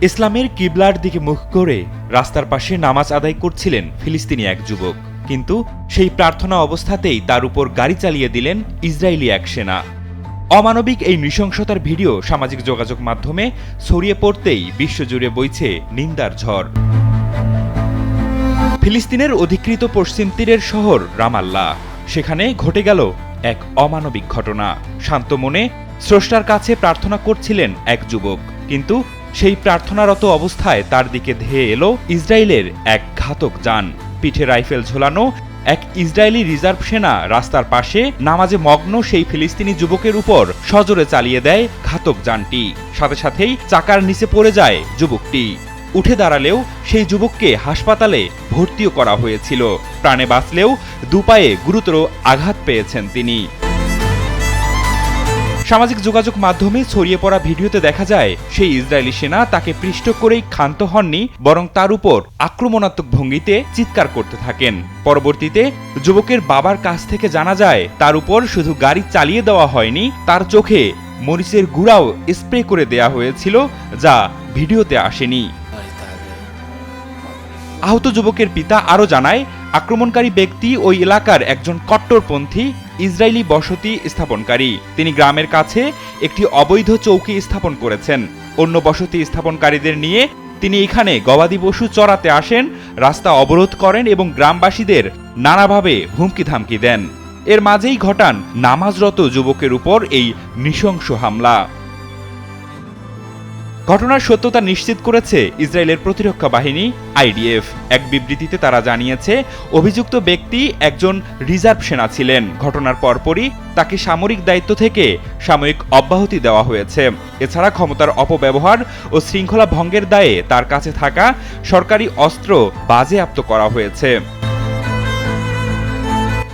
ইসলামের কিবলার দিকে মুখ করে রাস্তার পাশে নামাজ আদায় করছিলেন ফিলিস্তিনি এক যুবক, কিন্তু সেই প্রার্থনা অবস্থাতেই তার উপর গাড়ি চালিয়ে দিলেন ইসরায়েলি এক সেনা। অমানবিক এই নৃশংসতার ভিডিও সামাজিক যোগাযোগ মাধ্যমে ছড়িয়ে পড়তেই বিশ্বজুড়ে বইছে নিন্দার ঝড়। ফিলিস্তিনের অধিকৃত পশ্চিম তীরের শহর রামাল্লাহ, সেখানে ঘটে গেল এক অমানবিক ঘটনা। শান্ত মনে স্রষ্টার কাছে প্রার্থনা করছিলেন এক যুবক, কিন্তু সেই প্রার্থনারত অবস্থায় তার দিকে ধেয়ে এলো ইসরায়েলের এক ঘাতক যান। পিঠে রাইফেল ঝোলানো এক ইসরায়েলি রিজার্ভ সেনা রাস্তার পাশে নামাজে মগ্ন সেই ফিলিস্তিনি যুবকের উপর সজোরে চালিয়ে দেয় ঘাতক যানটি। সাথে সাথেই চাকার নিচে পড়ে যায় যুবকটি। উঠে দাঁড়ালেও সেই যুবককে হাসপাতালে ভর্তিও করা হয়েছিল। প্রাণে বাঁচলেও দুপায়ে গুরুতর আঘাত পেয়েছেন তিনি। সামাজিক যোগাযোগ মাধ্যমে ছড়িয়ে পড়া ভিডিওতে দেখা যায় সেই ইসরায়েলি সেনা তাকে পৃষ্ঠ করেই ক্ষান্ত হননি, বরং তার উপর আক্রমণাত্মক ভঙ্গিতে চিৎকার করতে থাকেন। পরবর্তীতে যুবকের বাবার কাছ থেকে জানা যায় তার উপর শুধু গাড়ি চালিয়ে দেওয়া হয়নি, তার চোখে মরিচের গুঁড়াও স্প্রে করে দেয়া হয়েছিল, যা ভিডিওতে আসেনি। আহত যুবকের পিতা আরও জানায়, আক্রমণকারী ব্যক্তি ওই এলাকার একজন কট্টরপন্থী ইসরায়েলি বসতি স্থাপনকারী। তিনি গ্রামের কাছে একটি অবৈধ চৌকি স্থাপন করেছেন। অন্য বসতি স্থাপনকারীদের নিয়ে তিনি এখানে গবাদি পশু চড়াতে আসেন, রাস্তা অবরোধ করেন এবং গ্রামবাসীদের নানাভাবে হুমকি ধামকি দেন। এর মাঝেই ঘটান নামাজরত যুবকের উপর এই নৃশংস হামলা। ঘটনার সত্যতা নিশ্চিত করেছে ইসরায়েলের প্রতিরক্ষা বাহিনী আইডিএফ। এক বিবৃতিতে তারা জানিয়েছে, অভিযুক্ত ব্যক্তি একজন রিজার্ভ সেনা ছিলেন। ঘটনার পরপরই তাকে সামরিক দায়িত্ব থেকে সাময়িক অব্যাহতি দেওয়া হয়েছে। এছাড়া ক্ষমতার অপব্যবহার ও শৃঙ্খলা ভঙ্গের দায়ে তার কাছে থাকা সরকারি অস্ত্র বাজেয়াপ্ত করা হয়েছে।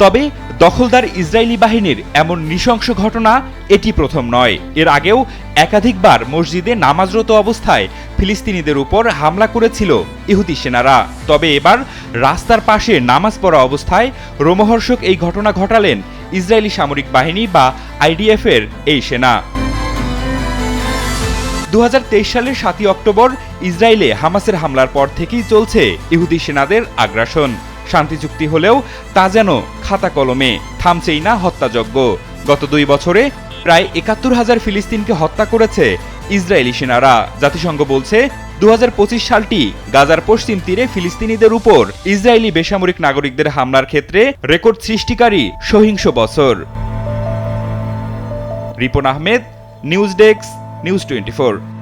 তবে দখলদার ইসরায়েলি বাহিনীর এমন নৃশংস ঘটনা এটি প্রথম নয়। এর আগেও একাধিকবার মসজিদে নামাজরত অবস্থায় ফিলিস্তিনিদের উপর হামলা করেছিল ইহুদি সেনারা। তবে এবার রাস্তার পাশে নামাজ পড়া অবস্থায় রোমহর্ষক এই ঘটনা ঘটালেন ইসরায়েলি সামরিক বাহিনী বা আইডিএফ এর এই সেনা। 2023 সালের 7 অক্টোবর ইসরায়েলে হামাসের হামলার পর থেকেই চলছে ইহুদি সেনাদের আগ্রাসন। শান্তি চুক্তি হলেও তা যেন খাতা কলমে, থামছেই না হত্যাযজ্ঞ। গত 2 বছরে প্রায় 71,000 ফিলিস্তিনকে হত্যা করেছে ইসরায়েলি সেনারা। জাতিসংঘ বলছে 2025 সালটি গাজার পশ্চিম তীরে ফিলিস্তিনিদের উপর ইসরায়েলি বেসামরিক নাগরিকদের হামলার ক্ষেত্রে রেকর্ড সৃষ্টিকারী সহিংস বছর। Ripon Ahmed, news desk, news 24।